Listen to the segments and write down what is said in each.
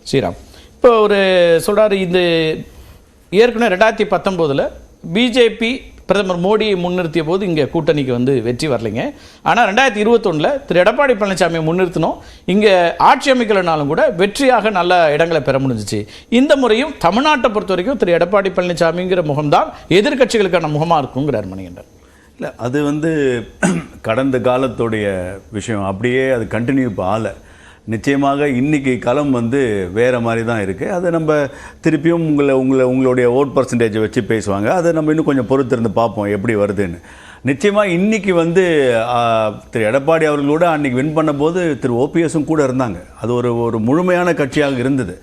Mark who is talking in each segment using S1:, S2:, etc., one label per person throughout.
S1: ஸ்ரீராம் இப்போ ஒரு சொல்கிறாரு, இந்த ஏற்கனவே 2019 பிஜேபி பிரதமர் மோடியை முன்னிறுத்திய போது இங்கே கூட்டணிக்கு வந்து வெற்றி வரலைங்க. ஆனால் 2021 திரு எடப்பாடி பழனிசாமியை முன்னிறுத்தினோம், இங்கே ஆட்சி அமைக்கலைனாலும் கூட வெற்றியாக நல்ல இடங்களை பெற முடிஞ்சிச்சு. இந்த முறையும் தமிழ்நாட்டை பொறுத்த வரைக்கும் திரு எடப்பாடி பழனிசாமிங்கிற முகம்தான் எதிர்கட்சிகளுக்கான முகமாக இருக்குங்கிறார் மணிகண்டன்.
S2: இல்லை, அது வந்து கடந்த காலத்துடைய விஷயம், அப்படியே அது கண்டினியூ இப்போ ஆலை. நிச்சயமாக இன்றைக்கி களம் வந்து வேறு மாதிரி தான் இருக்குது. அதை நம்ம திருப்பியும் உங்களுடைய ஓட் பர்சன்டேஜை வச்சு பேசுவாங்க. அதை நம்ம இன்னும் கொஞ்சம் பொறுத்திருந்து பார்ப்போம் எப்படி வருதுன்னு. நிச்சயமாக இன்றைக்கி வந்து திரு எடப்பாடி அவர்களோட அன்றைக்கி வின் பண்ணும்போது திரு ஓபிஎஸும் கூட இருந்தாங்க. அது ஒரு முழுமையான கட்சியாக இருந்தது.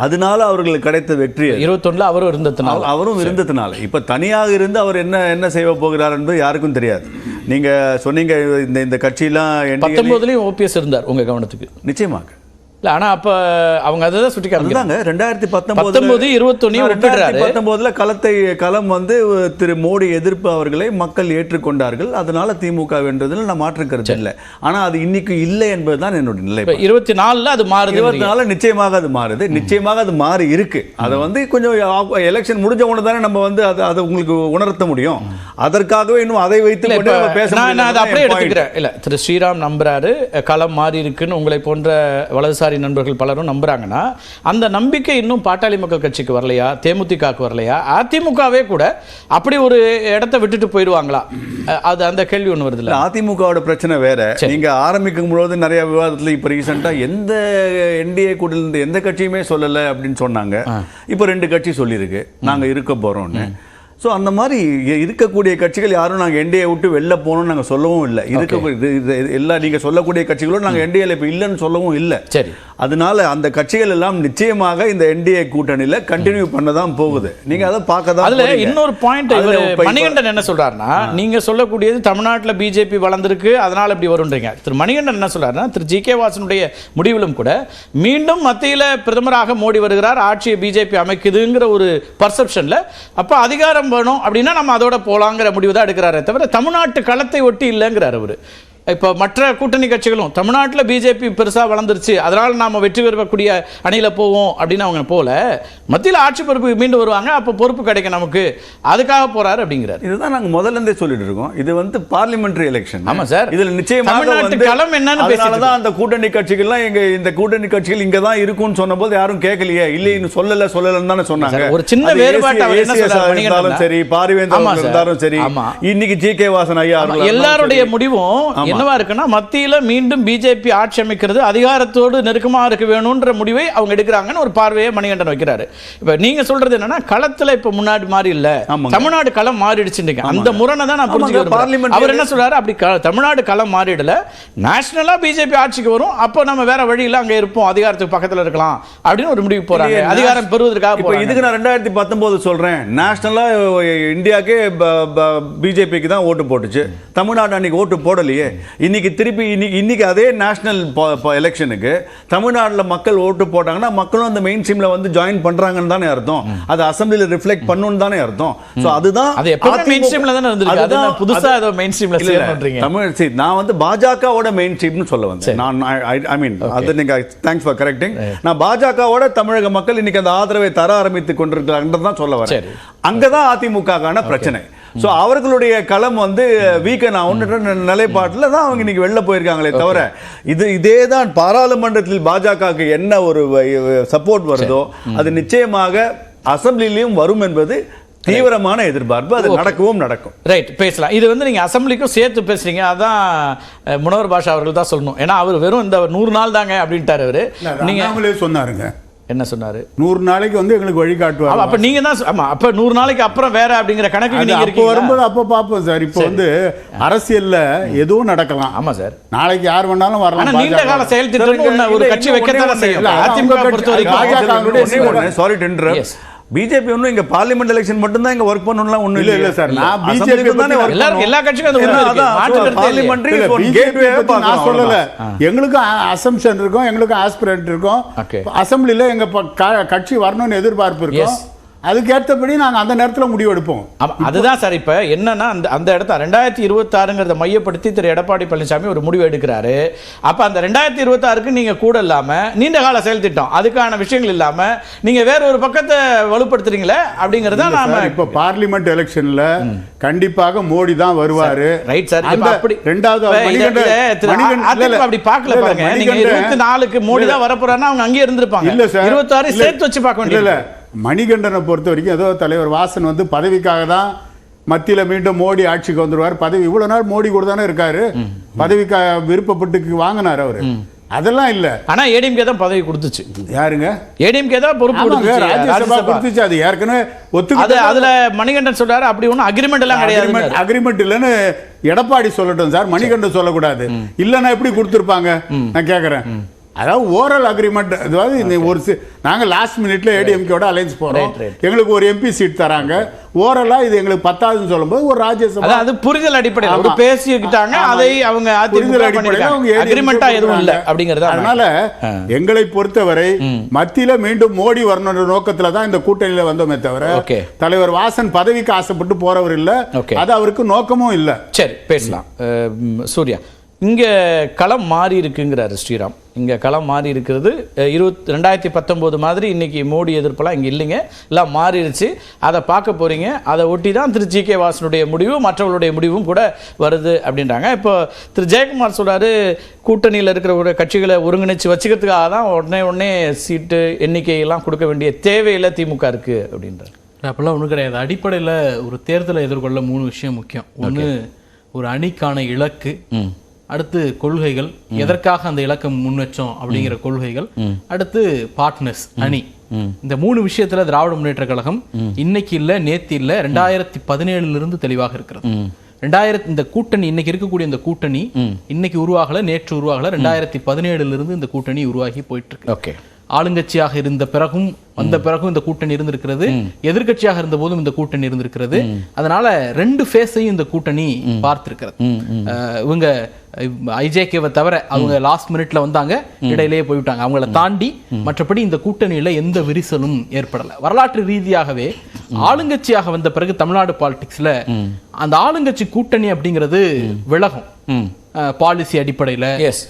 S2: அதனால அவர்களுக்கு கிடைத்த வெற்றி
S1: 21 அவரும்
S2: இருந்ததுனால இப்போ தனியாக இருந்து அவர் என்ன செய்ய போகிறார் என்பது யாருக்கும் தெரியாது. நீங்கள் சொன்னீங்க இந்த கட்சியெல்லாம்
S1: 19 ஓபிஎஸ் இருந்தார் உங்கள் கவனத்துக்கு.
S2: நிச்சயமாக
S1: இல்லை, ஆனால் அப்போ அவங்க அதை தான் சுட்டி காமிக்கிறாங்க.
S2: 2019 களம் வந்து திரு மோடி எதிர்ப்பு அவர்களை மக்கள் ஏற்றுக்கொண்டார்கள். அதனால திமுக வென்றதில் நான் மாற்றுக்கிறது இல்லை. ஆனால் அது இன்னைக்கு இல்லை என்பதுதான் என்னுடைய நிலை.
S1: 24 அது மாறுது.
S2: 24 நிச்சயமாக அது மாறுது. நிச்சயமாக அது மாறி இருக்கு. அதை வந்து கொஞ்சம் எலெக்ஷன் முடிஞ்ச உடனே தானே நம்ம வந்து அதை உங்களுக்கு உணர்த்த முடியும். அதற்காகவே இன்னும் அதை வைத்து
S1: அப்படியே எடுத்துக்கிறேன். இல்லை, திரு ஸ்ரீராம் நம்புறாரு களம் மாறி இருக்குன்னு உங்களை போன்ற வலதுசாரி நண்பர்கள் பலரும் நம்புறாங்கன்னா அந்த நம்பிக்கை இன்னும் பாட்டாளி மக்கள் கட்சிக்கு வரலையா, தேமுதிகக்கு வரலையா, அதிமுகவே கூட அப்படி ஒரு இடத்தை விட்டுட்டு போயிடுவாங்களா? அது அந்த கேள்வி ஒன்று வருது. இல்லை,
S2: அதிமுகவோட பிரச்சனை வேற. நீங்க ஆரம்பிக்கும் பொழுது நிறைய விவாதத்தில் இப்போ ரீசெண்டா எந்த என்டிஏ கூட்டணியிலிருந்து எந்த கட்சியுமே சொல்லலை அப்படின்னு சொன்னாங்க. இப்போ 2 கட்சி சொல்லியிருக்கு நாங்க இருக்க போறோம்னு. ஸோ அந்த மாதிரி இருக்கக்கூடிய கட்சிகள் யாரும் நாங்கள் என்டிஏ விட்டு வெளில போகணும்னு நாங்கள் சொல்லவும் இல்லை. எல்லா நீங்கள் சொல்லக்கூடிய கட்சிகளும் நாங்கள் என்டிஏல இப்போ இல்லைன்னு சொல்லவும் இல்லை.
S1: சரி,
S2: அதனால அந்த கட்சிகள் எல்லாம் நிச்சயமாக இந்த என்டிஏ கூட்டணியில் கண்டினியூ பண்ண தான் போகுது. நீங்கள் அதை பார்க்க தான்.
S1: அதில் இன்னொரு பாயிண்ட் மணிகண்டன் என்ன சொல்றாருன்னா, நீங்கள் சொல்லக்கூடியது தமிழ்நாட்டில் பிஜேபி வளர்ந்துருக்கு அதனால் இப்படி வரும்ன்றீங்க. திரு மணிகண்டன் என்ன சொல்றாருன்னா, திரு ஜி.கே. வாசனுடைய முடிவிலும் கூட மீண்டும் மத்தியில் பிரதமராக மோடி வருகிறார், ஆட்சியை பிஜேபி அமைக்குதுங்கிற ஒரு பர்செப்ஷனில் அப்போ அதிகாரம் வேணும் அப்படின்னா நம்ம அதோட போலாங்கிற முடிவு தான் எடுக்கிறாரே தவிர தமிழ்நாட்டு களத்தை ஒட்டி இல்லைங்கிறார் அவரு. இப்போ மற்ற கூட்டணி கட்சிகளும் தமிழ்நாட்டில் பிஜேபி பெருசாக வளர்ந்துருச்சு அதனால் நாம் வெற்றி பெறக்கூடிய அணியில் போவோம் அப்படின்னு அவங்க போல மத்தியில் ஆட்சி பொறுப்பு மீண்டும் வருவாங்க, அப்போ பொறுப்பு கிடைக்கும் நமக்கு, அதுக்காக போறாரு அப்படிங்கிறார்.
S2: இதுதான் நாங்கள் முதல்ல இருந்தே சொல்லிட்டு இருக்கோம். இது வந்து பார்லிமெண்டரி எலெக்ஷன்.
S1: ஆமாம் சார்,
S2: இதில் நிச்சயமாக களம் என்னன்னு பேசினால்தான் அந்த கூட்டணி கட்சிகள்லாம் இந்த கூட்டணி கட்சிகள் இங்கே தான் இருக்கும்னு சொன்னபோது யாரும் கேட்கலையே, இல்லைன்னு சொல்லலன்னு தானே சொன்னாங்க.
S1: ஒரு சின்ன வேறுபாடு
S2: சரி, பாரிவேந்தர் இருந்தாலும் சரி, இன்னைக்கு ஜி.கே. வாசன் ஐயா
S1: எல்லாருடைய முடிவும் என்னவா இருக்குன்னா மத்தியில மீண்டும் பிஜேபி ஆட்சி அமைக்கிறது அதிகாரத்தோடு நெருக்கமா இருக்க வேணும்ன்ற முடிவை அவங்க எடுக்கிறாங்கன்னு ஒரு பார்வையை மணிகண்டன் வைக்கிறாரு. இப்ப நீங்க சொல்றது என்னன்னா களத்துல இப்ப முன்னாடி மாறி இல்ல, தமிழ்நாடு களம் மாறிடுச்சுங்க. அந்த முரணை தான் நான் புரிஞ்சுக்கிறேன். அவர் என்ன சொல்றாரு, அப்படி தமிழ்நாடு களம் மாறிடல, நேஷனலா பிஜேபி ஆட்சிக்கு வரும், அப்போ நம்ம வேற வழியில அங்க இருப்போம், அதிகாரத்துக்கு பக்கத்துல இருக்கலாம் அப்படின்னு ஒரு முடிவு போறாங்க. அதிகாரம் பெறுவதற்காக
S2: இதுக்கு நான் 2019 சொல்றேன். நேஷனலா இந்தியாக்கே பிஜேபிக்கு தான் ஓட்டு போட்டுச்சு, தமிழ்நாடு அன்னைக்கு ஓட்டு போடலையே. இன்னைக்கு திருப்பி இன்னைக்கு அதே நேஷனல் எலெக்ஷனுக்கு தமிழ்நாட்டில் மக்கள் ஓட்டு போட்டாங்கன்னா மக்களும் அந்த மெயின் ஸ்ட்ரீம்ல வந்து ஜாயின் பண்றாங்கன்னு தானே அர்த்தம். அது அசெம்பிளில ரிஃப்ளெக்ட் பண்ணணும்னு தானே அர்த்தம். சோ அதுதான்
S1: மெயின் ஸ்ட்ரீம்ல தானே இருந்திருக்கு. அதுதான் புதுசா ஏதோ மெயின் ஸ்ட்ரீம்ல சேர் பண்றீங்க.
S2: தமிழ் சரி, நான் வந்து பாஜகவோட மெயின் ஸ்ட்ரீம்னு சொல்ல வந்தேன். நான் ஐ மீன் அது நீங்க தேங்க்ஸ் ஃபார் கரெக்டிங். நான் பாஜகவோட தமிழக மக்கள் இன்னைக்கு அந்த ஆதரவை தர ஆரம்பித்துக் கொண்டிருக்கிறாங்கன்னு தான் சொல்ல வரேன். அங்கதான் அதிமுகக்கான பிரச்சனை. ஸோ அவர்களுடைய களம் வந்து வீக்கன் ஒன்று நிலைப்பாட்டில் தான் அவங்க இன்னைக்கு வெளில போயிருக்காங்களே தவிர இதே தான் பாராளுமன்றத்தில் பாஜகவுக்கு என்ன ஒரு சப்போர்ட் வருதோ அது நிச்சயமாக அசெம்பிளிலையும் வரும் என்பது தீவிரமான எதிர்பார்ப்பு. அது நடக்கும்.
S1: ரைட், பேசலாம். இது வந்து நீங்க அசெம்பிளிக்கும் சேர்த்து பேசுறீங்க, அதான் முனவர் பாஷா அவர்கள் தான் சொல்லணும். ஏன்னா அவர் வெறும் இந்த 100 நாள் தாங்க அப்படின்ட்டார். அவரு
S3: நீங்க சொன்னாருங்க,
S1: என்ன சொன்னாரு,
S3: 100 நாளைக்கு வந்து எங்களுக்கு வழிகாட்டுவாங்க.
S1: அப்ப நீங்க தான் ஆமா, அப்ப 100 நாளைக்கு அப்புறம் வேற அப்படிங்கிற கணக்கு நீங்க
S3: இருக்கீங்க. வரும்போது அப்ப பாப்போம் சார். இப்போ வந்து அரசியல்ல எதுவும் நடக்கலாம்.
S1: ஆமா சார்,
S3: நாளைக்கு யார் வேணாலும் வரலாம்.
S1: ஆனா நீண்ட கால செயல் திட்டம் ஒரு கட்சி வைக்கத்தான் செய்யும். அதிமுக பொறுத்த வரைக்கும்
S2: சாரி டு இன்டரப்ட், பிஜேபி ஒன்றும் இங்க பார்லிமெண்ட் எலெக்ஷன் மட்டும் தான் இங்க ஒர்க் பண்ணணும்லாம் ஒண்ணும் இல்ல சார். நான் பிஜேபி தானே
S1: எல்லா கட்சிக்கும் அது
S2: பார்லிமெண்டரி கேட்வே
S3: நான் சொல்லல. எங்களுக்கு அசம்ப்ஷன் இருக்கும், எங்களுக்கு ஆஸ்பிரண்ட் இருக்கும். அசெம்பிளில எங்க கட்சி வரணும்னு எதிர்பார்ப்பு இருக்கும். அதுக்கேற்றபடி நாங்கள் அந்த நேரத்தில் முடிவு எடுப்போம்.
S1: அதுதான் சார். இப்போ என்னன்னா அந்த இடத்த 2026 மையப்படுத்தி திரு எடப்பாடி பழனிசாமி ஒரு முடிவு எடுக்கிறாரு. அப்போ அந்த 2026க்கு நீங்கள் கூட இல்லாமல் நீண்ட கால செயல் திட்டம் அதுக்கான விஷயங்கள் இல்லாமல் நீங்கள் வேற ஒரு பக்கத்தை வலுப்படுத்துறீங்களே அப்படிங்கிறத நாம
S3: இப்போ பார்லிமெண்ட் எலெக்ஷன்ல கண்டிப்பாக மோடி தான் வருவாரு.
S1: Right sir. அப்படி
S3: ரெண்டாவது
S1: அப்படி பார்க்கல பாருங்க. நீங்க 24க்கு மோடி தான் வரப்போறாருன்னா அவங்க அங்கேயே இருந்திருப்பாங்க.
S3: இல்ல சார்,
S1: 26 சேர்த்து வச்சு பார்க்க வேண்டியது.
S3: மணிகண்டனை பொறுத்த வரைக்கும் ஏதோ தலைவர் வாசன் வந்து பதவிக்காக தான் மத்தியில் மீண்டும் மோடி ஆட்சிக்கு வந்துருவார். பதவி இவ்வளவு நாள் மோடி கூட தானே இருக்காரு. பதவிக்காக விருப்பப்பட்டு வாங்கினார் அவரு. அதெல்லாம் இல்ல.
S1: ஆனா ஏடிஎம்கே தான் பதவி கொடுத்துச்சு.
S3: யாருங்க?
S1: ஏடிஎம்கே தான் பொறுப்பு
S3: கொடுத்துச்சு. அது ஏற்கனவே ஒத்துக்கிட்டு
S1: அதுல மணிகண்டன் சொல்றாரு அப்படி ஒன்றும் அக்ரிமெண்ட் எல்லாம் கிடையாது.
S3: அக்ரிமெண்ட் இல்லைன்னு எடப்பாடி சொல்லட்டும் சார், மணிகண்டன் சொல்லக்கூடாது. இல்லைன்னா எப்படி கொடுத்துருப்பாங்க நான் கேட்கறேன். அதாவது ஓரல் அக்ரிமெண்ட். அதாவது ஒரு நாங்கள் லாஸ்ட் மினிட்ல ஏடிஎம்கேட அலைன்ஸ் போறோம், எங்களுக்கு ஒரு எம்பி சீட் தராங்க. ஓரலா இது எங்களுக்கு 10,000 சொல்லும்போது ஒரு ராஜ்யசபா அது
S1: புரிதல் அடிப்படையில் பேசிக்கிட்டாங்க. அதை அவங்க
S3: புரிதல் அடிப்படையில்
S1: அக்ரிமெண்டா எதுவும் இல்லை அப்படிங்கிறது.
S3: அதனால எங்களை பொறுத்தவரை மத்தியில மீண்டும் மோடி வரணுன்ற நோக்கத்துல தான் இந்த கூட்டணியில வந்தோமே தவிர தலைவர் வாசன் பதவிக்கு ஆசைப்பட்டு போறவர் இல்ல. அது அவருக்கு நோக்கமும் இல்ல.
S1: சரி, பேசலாம். சூர்யா, இங்கே களம் மாறி இருக்குங்கிறாரு ஸ்ரீராம். இங்கே களம் மாறி இருக்கிறது 2019 மாதிரி இன்னைக்கு மோடி எதிர்ப்பெல்லாம் இங்கே இல்லைங்க, எல்லாம் மாறிடுச்சு. அதை பார்க்க போகிறீங்க. அதை ஒட்டி தான் திரு ஜி.கே. வாசனுடைய முடிவு மற்றவர்களுடைய முடிவும் கூட வருது அப்படின்றாங்க. இப்போ திரு ஜெயக்குமார் சொல்கிறாரு கூட்டணியில் இருக்கிற ஒரு கட்சிகளை ஒருங்கிணைச்சு வச்சுக்கிறதுக்காக தான் உடனே சீட்டு எண்ணிக்கையெல்லாம் கொடுக்க வேண்டிய தேவையில்லை திமுக இருக்குது அப்படின்றார்.
S4: அப்போல்லாம் ஒன்றும் கிடையாது. அடிப்படையில் ஒரு தேர்தலை எதிர்கொள்ள 3 விஷயம் முக்கியம். ஒன்று ஒரு அணிக்கான இலக்கு, அடுத்து கொள்கைகள், எதற்காக அந்த இலக்கம் முன்வச்சோம் அப்படிங்கிற கொள்கைகள், அடுத்து பார்ட்னர்ஸ் அணி. இந்த 3 விஷயத்துல திராவிட முன்னேற்ற கழகம் இன்னைக்கு இல்ல நேத்து இல்ல 2017 இருந்து தெளிவாக இருக்கிறது. இந்த கூட்டணி இன்னைக்கு இருக்கக்கூடிய இந்த கூட்டணி இன்னைக்கு உருவாகல, நேற்று உருவாகல. 2017 இருந்து இந்த கூட்டணி உருவாகி போயிட்டு இருக்கு. ஆளுங்கட்சியாக இருந்த பிறகும் வந்த பிறகும் இந்த கூட்டணி இருந்திருக்கிறது, எதிர்கட்சியாக இருந்த போதும் இந்த கூட்டணி இருந்திருக்கிறது. அதனால 2 ஃபேஸையும் இந்த கூட்டணி பார்த்திருக்கிறது. இவங்க ஐஜேகேவை தவிர அவங்க லாஸ்ட் மினிட்ல வந்தாங்க, இடையிலேயே போய்விட்டாங்க. அவங்கள தாண்டி மற்றபடி இந்த கூட்டணியில எந்த விரிசலும் ஏற்படல. வரலாற்று ரீதியாகவே ஆளுங்கட்சியாக வந்த பிறகு தமிழ்நாடு பாலிடிக்ஸ்ல அந்த ஆளுங்கட்சி கூட்டணி அப்படிங்கிறது விலகும். பாலிசி அடிப்படையில,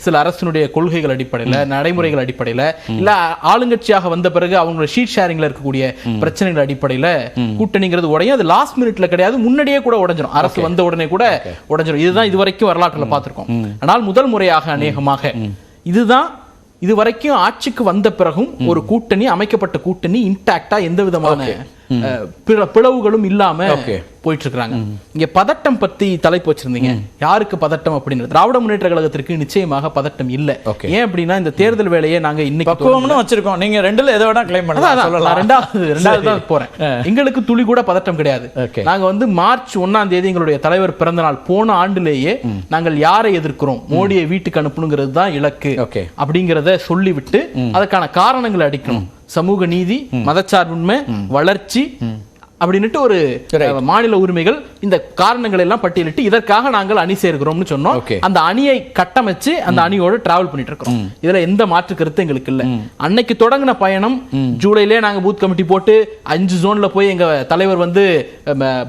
S4: சில அரசினுடைய கொள்கைகள் அடிப்படையில, நடைமுறைகள் அடிப்படையில, இல்ல ஆளுங்கட்சியாக வந்த பிறகு அவங்க ஷீட் ஷேரிங்ல இருக்கக்கூடிய பிரச்சனைகள் அடிப்படையில கூட்டணிங்கிறது உடையும். அது லாஸ்ட் மினிட்ல கிடையாது, முன்னாடியே கூட உடைஞ்சிடும். அரசு வந்த உடனே கூட உடைஞ்சிடும். இதுதான் இதுவரைக்கும் வரலாற்றுல பார்த்திருக்கோம். ஆனால் முதல் முறையாக அநேகமாக இதுதான் இதுவரைக்கும் ஆட்சிக்கு வந்த பிறகும் ஒரு கூட்டணி, அமைக்கப்பட்ட கூட்டணி இன்டாக்டா எந்த விதமான பிளவுகளும் இல்லாம போயிட்டு இருக்காங்க. இங்க பதட்டம் பத்தி தலைப்பு வச்சிருந்தீங்க. யாருக்கு பதட்டம் அப்படின்னு? திராவிட முன்னேற்ற கழகத்திற்கு நிச்சயமாக பதட்டம் இல்ல. ஏன் அப்படின்னா இந்த தேர்தல் வேலையை நாங்க இன்னைக்கு
S1: வச்சிருக்கோம். நீங்க ரெண்டுல எதை வேணா கிளைம் பண்ணலாம்.
S4: ரெண்டாவது தான் போறேன். எங்களுக்கு துளி கூட பதட்டம் கிடையாது. நாங்க வந்து மார்ச் 1ஆம் தேதி எங்களுடைய தலைவர் பிறந்த நாள், போன ஆண்டுலேயே நாங்கள் யாரை எதிர்க்கிறோம், மோடியை வீட்டுக்கு அனுப்பணுங்கிறது தான் இலக்கு அப்படிங்கிறத சொல்லிவிட்டு அதற்கான காரணங்களை அடிக்கணும். சமூக நீதி, மதச்சார்பின்மை, வளர்ச்சி அப்படின்னுட்டு ஒரு மாநில உரிமைகள், இந்த காரணங்கள் எல்லாம் பட்டியலிட்டு இதற்காக நாங்கள் அணி சேர்க்கிறோம்னு சொன்னோம். அந்த அணியை கட்டமைச்சு அந்த அணியோட டிராவல் பண்ணிட்டு இருக்கோம். இதுல எந்த மாற்று கருத்து எங்களுக்கு இல்ல. அன்னைக்கு தொடங்கின பயணம் ஜூலைலே நாங்க பூத் கமிட்டி போட்டு 5 ஜோன்ல போய் எங்க தலைவர் வந்து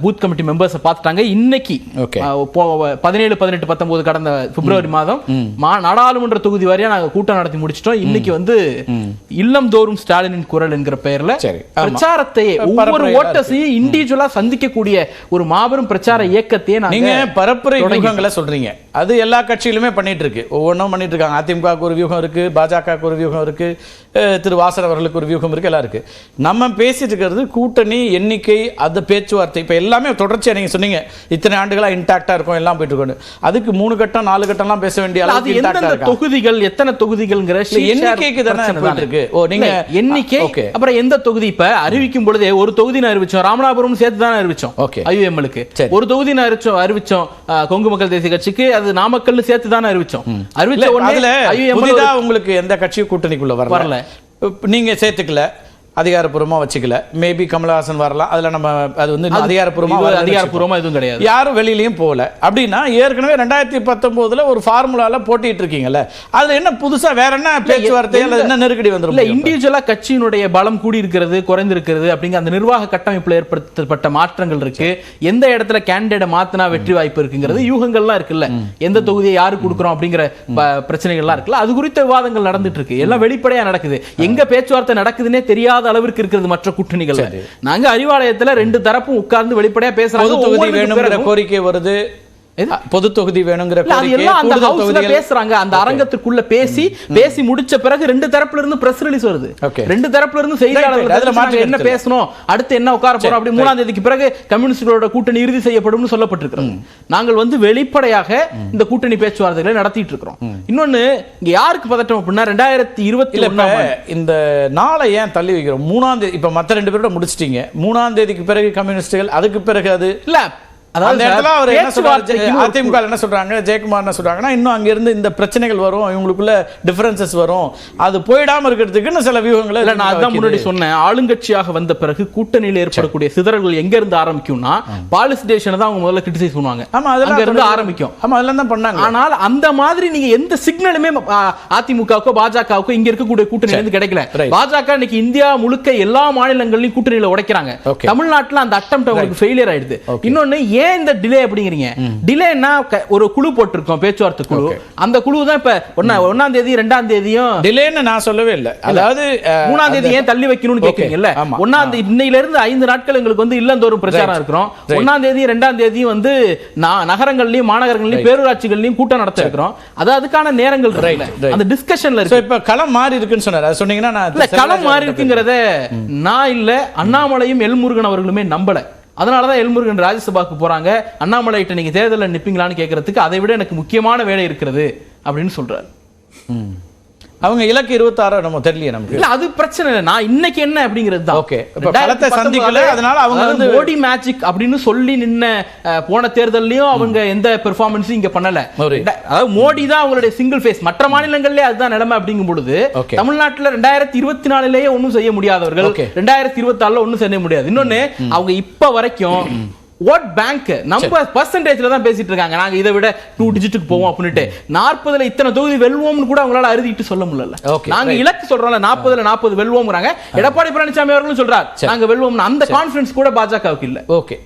S4: பூத் கமிட்டி மெம்பர்ஸ் பார்த்துட்டாங்க. இன்னைக்கு 17, 18, 19 கடந்த பிப்ரவரி மாதம் நாடாளுமன்ற தொகுதி வாரியா நாங்க கூட்டம் நடத்தி முடிச்சிட்டோம். இன்னைக்கு வந்து இல்லம் தோறும் ஸ்டாலினின் குரல் என்கிற பெயர்ல பிரச்சாரத்தை ஒவ்வொரு ஓட்டர்ஸையும் இண்டிவிஜுவலா சந்திக்கக்கூடிய ஒரு மாபெரும் பிரச்சார இயக்கத்தையே
S1: நீங்க பரப்புரை வியூகங்களை சொல்றீங்க. அது எல்லா கட்சியிலுமே பண்ணிட்டு இருக்கு, ஒவ்வொன்றும் பண்ணிட்டு இருக்காங்க. அதிமுக ஒரு வியூகம் இருக்கு, பாஜக ஒரு வியூகம் இருக்கு, திரு வாசன் அவர்களுக்கு ஒரு வியூகம் இருக்கு, எல்லாம் இருக்கு. நம்ம பேசிட்டு இருக்கிறது கூட்டணி எண்ணிக்கை, அந்த பேச்சுவார்த்தை. இப்ப எல்லாமே தொடர்ச்சியா நீங்க சொன்னீங்க இத்தனை ஆண்டுகளா இன்டாக்டா இருக்கும், எல்லாம் போயிட்டு இருக்கு. அதுக்கு 3 கட்டம் 4 கட்டம்லாம் பேச வேண்டிய அளவுக்கு இன்டாக்டா
S4: தொகுதிகள், எத்தனை தொகுதிகள்ங்கிற
S1: எண்ணிக்கைக்கு தானே போயிட்டு இருக்கு.
S4: நீங்க எண்ணிக்கை அப்புறம் எந்த தொகுதி இப்ப அறிவிக்கும் பொழுதே ஒரு தொகுதி நான் அறிவிச்சோம், ராமநாதபுரம் சேர்த்து தான் அறிவிச்சோம். ஐயுஎம்எல்க்கு ஒரு தொகுதி அறிவிச்சோம், கொங்கு மக்கள் தேசிய கட்சிக்கு அது நாமக்கல் சேர்த்து தான் அறிவிச்சோம். அறிவிச்ச உடனே
S1: உங்களுக்கு எந்த கட்சி கூட்டணிக்குள்ள வரல, நீங்க சேர்த்துக்கல. அதிகாரப்பூர்வமா வச்சுக்கல. மேபி கமலஹாசன் வரலாம், அதுல நம்ம அது வந்து
S4: அதிகாரப்பூர்வமா எதுவும் கிடையாது,
S1: யாரும் வெளியிலயும் போகல. அப்படின்னா ஏற்கனவே 2019 ஒரு ஃபார்முலால போட்டிட்டு இருக்கீங்கல்ல, அதுல என்ன புதுசா வேற என்ன பேச்சுவார்த்தை அல்லது என்ன நெருக்கடி வந்துரும்?
S4: இல்ல, இண்டிவிஜுவலா கட்சியினுடைய பலம் கூடி இருக்கிறது குறைந்திருக்கிறது அப்படிங்கிற அந்த நிர்வாக கட்டமைப்புல ஏற்படுத்தப்பட்ட மாற்றங்கள் இருக்கு. எந்த இடத்துல கேண்டிடேட் மாத்தினா வெற்றி வாய்ப்பு இருக்குங்கிறது யூகங்கள்லாம் இருக்குல்ல, எந்த தொகுதியை யாரு கொடுக்குறோம் அப்படிங்கிற பிரச்சனைகள்லாம் இருக்குல்ல, அது குறித்த விவாதங்கள் நடந்துட்டு இருக்கு. எல்லாம் வெளிப்படையா நடக்குது. எங்க பேச்சுவார்த்தை நடக்குதுன்னே தெரியாத அளவிற்கு இருக்கிறது மற்ற கூட்டணிகள். நாங்க அறிவாலயத்துல 2 தரப்பும் உட்கார்ந்து வெளிப்படையா பேசுறாங்க.
S1: தொகுதி வேணுங்கிற கோரிக்கை வருது, பொது தொகுதி வேணுங்கிற
S4: பேசுறாங்க. அந்த அரங்கத்துக்குள்ள பேசி முடிச்ச பிறகு 2 தரப்புல இருந்து பிரஸ் ரிலீஸ் வருது. 2 தரப்புல இருந்து செய்தியாளர்கள் என்ன பேசணும், அடுத்து என்ன உட்கார போறோம் அப்படி 3ஆம் தேதிக்கு பிறகு கம்யூனிஸ்டுகளோட கூட்டணி இறுதி செய்யப்படும் சொல்லப்பட்டிருக்கிறோம். நாங்கள் வந்து வெளிப்படையாக இந்த கூட்டணி பேச்சுவார்த்தைகளை நடத்திட்டு இருக்கிறோம். இன்னொன்னு, இங்க யாருக்கு பதட்டம் அப்படின்னா 2021
S1: இந்த நாளை ஏன் தள்ளி வைக்கிறோம்? 3ஆம் தேதி இப்ப மத்த 2 பேரோட முடிச்சிட்டீங்க. 3ஆம் தேதிக்கு பிறகு கம்யூனிஸ்டுகள், அதுக்கு பிறகு அது இல்ல. அதிமுக என்ன சொல்றாங்க, ஜெயக்குமார் என்ன சொல்றாங்கன்னா, இன்னும் அங்க இருந்து இந்த பிரச்சனைகள் வரும், இவங்களுக்குள்ள டிஃபரன்சஸ் வரும், அது போயிடாம இருக்கிறதுக்கு சில வியூகங்களை
S4: நான் அதான் முன்னாடி சொன்னேன். ஆளுங்கட்சியாக வந்த பிறகு கூட்டணியில் ஏற்படக்கூடிய சிதறல்கள் எங்க இருந்து ஆரம்பிக்கும்னா பாலிஸ் ஸ்டேஷனை தான் அவங்க முதல்ல கிரிட்டிசைஸ் பண்ணுவாங்க.
S1: ஆமா, அங்க இருந்து ஆரம்பிக்கும். ஆமா, அதெல்லாம் தான் பண்ணாங்க.
S4: ஆனால் அந்த மாதிரி நீங்க எந்த சிக்னலுமே அதிமுகவுக்கோ பாஜகவுக்கோ இங்க இருக்கக்கூடிய கூட்டணியில இருந்து கிடைக்கல. பாஜக இன்னைக்கு இந்தியா முழுக்க எல்லா மாநிலங்களிலும் கூட்டணியில உடைக்கிறாங்க. தமிழ்நாட்டுல அந்த அட்டெம்ப்ட் அவங்களுக்கு ஃபெயிலியர் ஆயிடுது. இன்னொன்னு, ஏன் இந்த டிலே அப்படிங்கிறீங்க? டிலேன்னா ஒரு குழு போட்டிருக்கோம், பேச்சுவார்த்தை குழு. அந்த குழு தான் இப்ப 1ஆம் தேதி 2ஆம் தேதியும்
S1: டிலேன்னு நான் சொல்லவே இல்லை. அதாவது
S4: 3ஆம் தேதி ஏன் தள்ளி வைக்கணும்னு கேக்குறீங்கல்ல. 1ஆம் தேதி இன்னையில இருந்து 5 நாட்கள் எங்களுக்கு வந்து இல்லந்தோறும் பிரச்சாரம் இருக்கிறோம். 1ஆம் தேதி 2ஆம் தேதி வந்து நகரங்கள்லயும் மாநகரங்கள்லயும் பேரூராட்சிகள்லயும் கூட்டம் நடத்த இருக்கிறோம். அது அதுக்கான நேரங்கள் அந்த டிஸ்கஷன்ல இருக்கு.
S1: இப்ப களம் மாறி இருக்குன்னு சொன்னாரு, சொன்னீங்கன்னா நான்
S4: களம் மாறி இருக்குங்கிறத நான் இல்ல, அண்ணாமலையும் எல்முருகன் அவர்களுமே நம்பல. அதனாலதான் எல்முருகன் ராஜ்யசபாக்கு போறாங்க. அண்ணாமலை கிட்ட நீங்க தேர்தலில் நிப்பீங்களான்னு கேட்கறதுக்கு அதை விட எனக்கு முக்கியமான வேலை இருக்கிறது அப்படின்னு சொல்றாரு.
S1: அவங்க இலக்கு 26 நம்ம தெரியல நமக்கு.
S4: இல்ல, அது பிரச்சனை இல்லை. நான் இன்னைக்கு என்ன அப்படிங்கிறது தான்.
S1: ஓகே, இப்ப களத்தை சந்திக்கல, அதனால அவங்க வந்து
S4: மோடி மேஜிக் அப்படின்னு சொல்லி நின்ன போன தேர்தல்லையும் அவங்க எந்த பெர்ஃபார்மன்ஸும் இங்க பண்ணல. அதாவது மோடி தான் அவங்களுடைய சிங்கிள் ஃபேஸ். மற்ற மாநிலங்கள்லயே அதுதான் நிலைமை அப்படிங்கும் பொழுது தமிழ்நாட்டுல 2024 ஒன்னும் செய்ய முடியாதவர்கள் 2024 ஒன்னும் செய்ய முடியாது. இன்னொன்னு, அவங்க இப்ப வரைக்கும் ஓட் பேங்க் நம்ம பர்சன்டேஜ்ல தான் பேசிட்டு இருக்காங்க. நாங்க இதை விட 2 டிஜிட்டுக்கு போவோம் அப்படின்ட்டு 40ல இத்தனை தொகுதி வெல்வோம்னு கூட அவங்களால அறுதிட்டு சொல்ல முடியல. நாங்க இலக்கு சொல்றோம்ல 40ல 40 வெல்வோம்ங்கறாங்க. எடப்பாடி பழனிசாமி அவர்களும் சொல்றாரு நாங்க வெல்வோம்னு. அந்த கான்ஃபிடன்ஸ் கூட பாஜகவுக்கு இல்ல.
S1: ஓகே.